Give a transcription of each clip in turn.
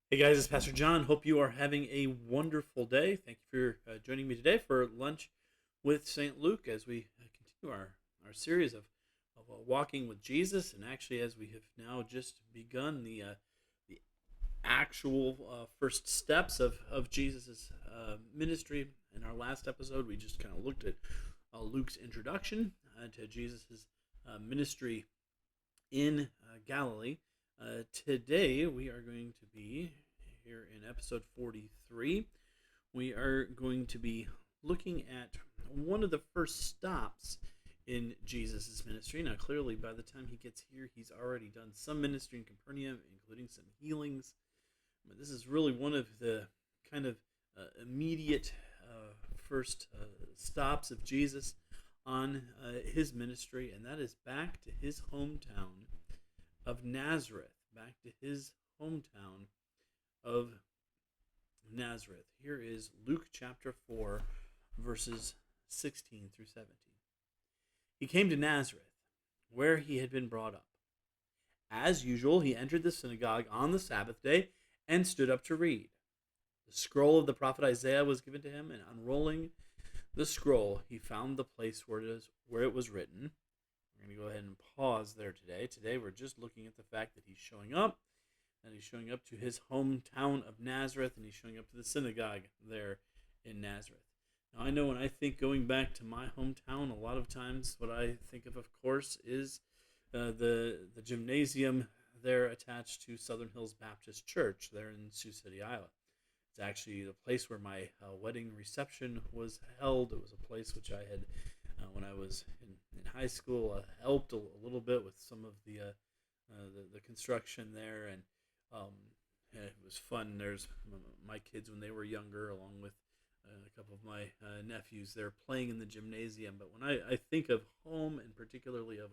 Hey guys, it's Pastor John. Hope you are having a wonderful day. Thank you for joining me today for lunch with St. Luke as we continue our series of walking with Jesus. And actually, as we have now just begun the actual first steps of Jesus' ministry. In our last episode, we just kind of looked at Luke's introduction to Jesus' ministry in Galilee. Today we are going to be here in episode 43. We are going to be looking at one of the first stops in Jesus' ministry. Now, clearly, by the time he gets here, he's already done some ministry in Capernaum, including some healings. But this is really one of the kind of immediate first stops of Jesus on his ministry, and that is back to his hometown of Nazareth, back to his hometown of Nazareth. Here is Luke chapter 4, verses 16 through 17. He came to Nazareth, where he had been brought up. As usual, he entered the synagogue on the Sabbath day and stood up to read. The scroll of the prophet Isaiah was given to him, and unrolling the scroll, he found the place where it was written. We're going to go ahead and pause there today. Today we're just looking at the fact that he's showing up, and he's showing up to his hometown of Nazareth, and he's showing up to the synagogue there in Nazareth. Now, I know when I think going back to my hometown, a lot of times what I think of course, is the gymnasium there attached to Southern Hills Baptist Church there in Sioux City, Iowa. It's actually the place where my wedding reception was held. It was a place which I had, when I was in high school, helped a little bit with some of the construction there, and it was fun. There's my kids when they were younger, along with a couple of my nephews. They're playing in the gymnasium. But when I think of home, and particularly of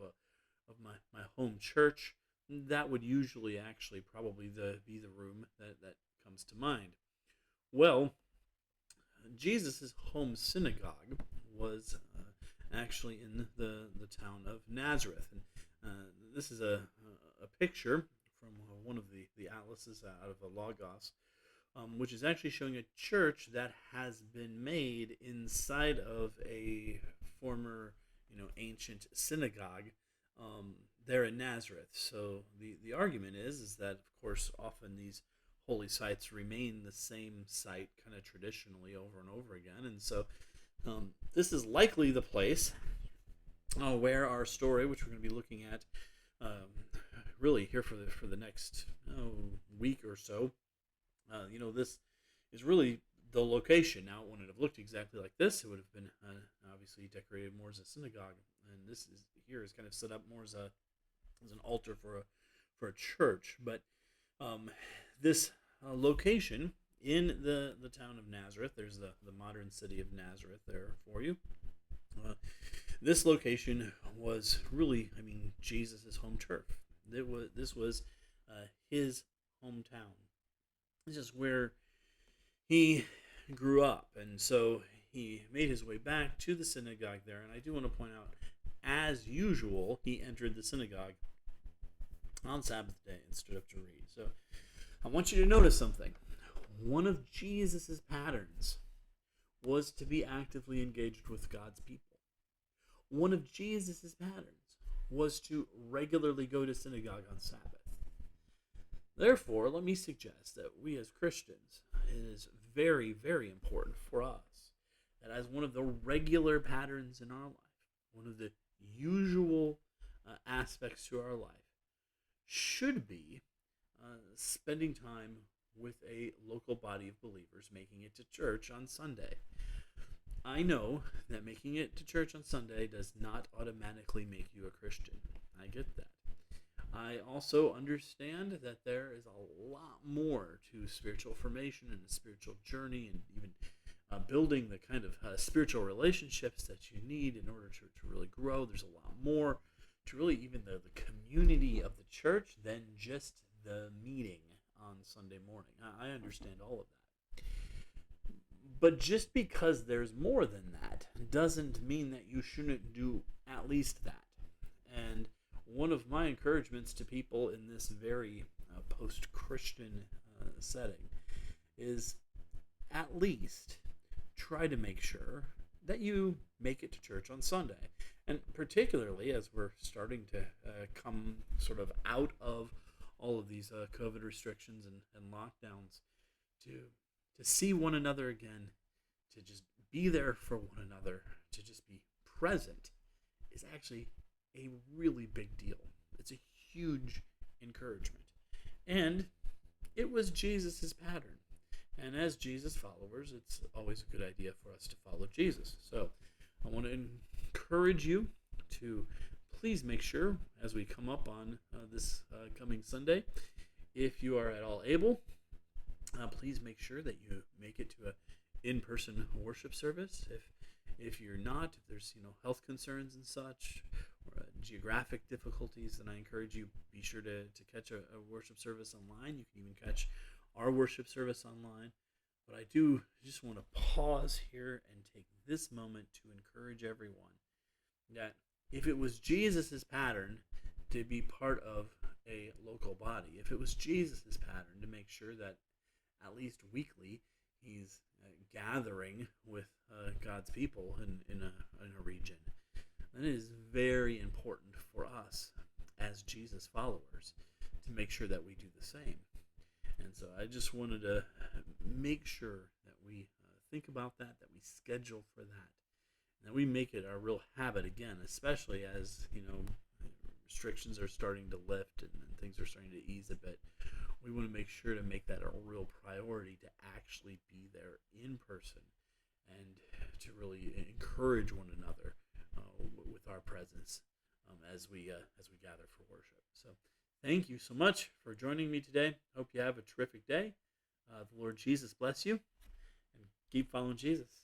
my home church, that would usually actually probably be the room that comes to mind. Well, Jesus' home synagogue was actually in the town of Nazareth. And this is a picture from one of the atlases out of the Logos, which is actually showing a church that has been made inside of a former, ancient synagogue there in Nazareth. So the argument is that, of course, often these holy sites remain the same site kind of traditionally over and over again. And so this is likely the place where our story, which we're going to be looking at really here for the next week or so, this is really the location. Now, it wouldn't have looked exactly like this. It would have been obviously decorated more as a synagogue, and this is kind of set up more as an altar for a church. But this location in the town of Nazareth, there's the modern city of Nazareth there for you. This location was really, Jesus' home turf. This was his hometown. This is where he grew up, and so he made his way back to the synagogue there. And I do want to point out, as usual, he entered the synagogue on Sabbath day and stood up to read. So I want you to notice something. One of Jesus' patterns was to be actively engaged with God's people. One of Jesus' patterns was to regularly go to synagogue on Sabbath. Therefore, let me suggest that we as Christians, it is very, very important for us that as one of the regular patterns in our life, one of the usual aspects to our life, should be spending time with a local body of believers, making it to church on Sunday. I know that making it to church on Sunday does not automatically make you a Christian. I get that. I also understand that there is a lot more to spiritual formation and a spiritual journey, and even building the kind of spiritual relationships that you need in order to really grow. There's a lot more to really even the community of the church than just the meeting on Sunday morning. I understand all of that. But just because there's more than that doesn't mean that you shouldn't do at least that. And one of my encouragements to people in this very post-Christian setting is at least try to make sure that you make it to church on Sunday. And particularly as we're starting to come sort of out of all of these COVID restrictions and lockdowns, to see one another again, to just be there for one another, to just be present is actually a really big deal. It's a huge encouragement. And it was Jesus's pattern. And as Jesus followers, it's always a good idea for us to follow Jesus. So I want to encourage you to please make sure, as we come up on this coming Sunday, if you are at all able, please make sure that you make it to a in-person worship service. If you're not, if there's health concerns and such, or geographic difficulties, then I encourage you be sure to catch a worship service online. You can even catch our worship service online. But I do just want to pause here and take this moment to encourage everyone that if it was Jesus's pattern to be part of a local body, if it was Jesus's pattern to make sure that at least weekly he's gathering with God's people in a region, then it is very important for us as Jesus followers to make sure that we do the same. And so I just wanted to make sure that we think about that we schedule for that, and that we make it a real habit again, especially as restrictions are starting to lift and things are starting to ease a bit. We want to make sure to make that a real priority to actually be there in person and to really encourage one another with our presence as we gather for worship. So thank you so much for joining me today. Hope you have a terrific day. The Lord Jesus bless you, and keep following Jesus.